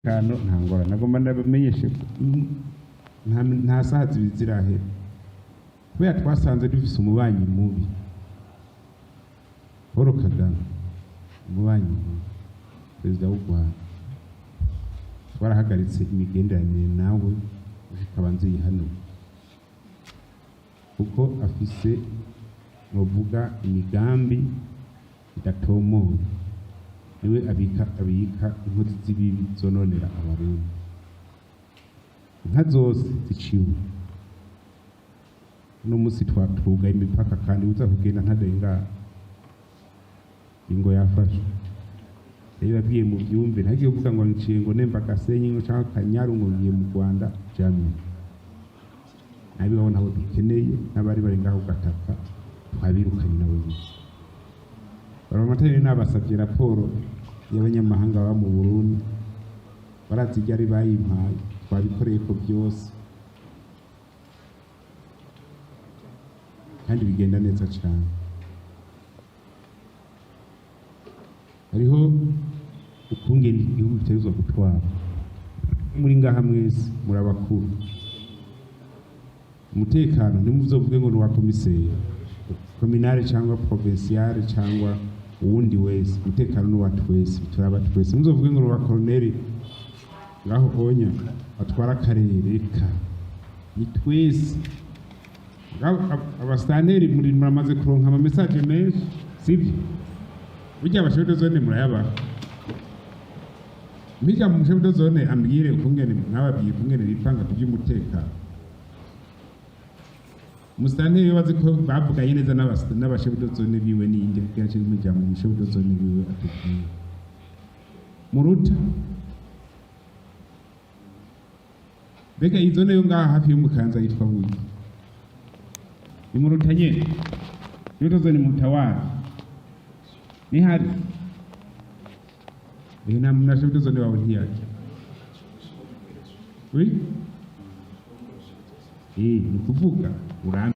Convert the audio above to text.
kano ntangora nagomba ndabamenyeshe nta saha zibizirahe kubera twasanze dufise umubanyi mubi Paul Kagame umubanyi mubi perezida w'u Rwanda twarahagaritse imigenderanire nawe ukabanze yihano kuko afise novuga imigambi idatomoye niwe abika inkozi z'ibibi zononera abarundi inka zose ziciwe no musi twatuga imipaka kandi uza kugenda ntadenga ingo yafashe rero babwiye mu byumve ntagiye kuvuga ngo nciye ngo nemba gasenyi ngo cyangwa kanyaru ngo ngiye mu Rwanda jamye nabibaho nabo dukeneye n'abari bari ngaho gataka twabirukanye nabo baramatari n'abasavye raporo y'abanyamahanga ba mu Burundi barazijya ari bayimpaye twabikoreye ko byose kandi bigenda neza cyane hariho ukungene igihugu cyezwa gutwara muri ngaha mwese murabakuru umutekano nimuzovuge ngo nuwa komiseri kominale cyangwa provinciale cyangwa uwundi wese umutekano nuwa twese turaba twese muzovuge ngo nuwa colonel ngaho onya atwara akarere ka ni twese abastaneri muri muramaze kuronka ama message menshi sibyo bijya abashedo zone murayaba mijya mu shedo zone ambwire ukungene nkababwiye ukungene bipanga by'umutekano Mustane yabaze ko bavuganye neza n'abashebudo zone biwe n'inde byaje n'imijya mu shebudo zone biwe atubwiye muruta Mbega izone yo ngaha hafi y'umukanza yitwa buyi ni muruta nyene shebudo zone mutawara ni hari ina mna shebudo zone wawe ntiyaje oui ni kuvuga urana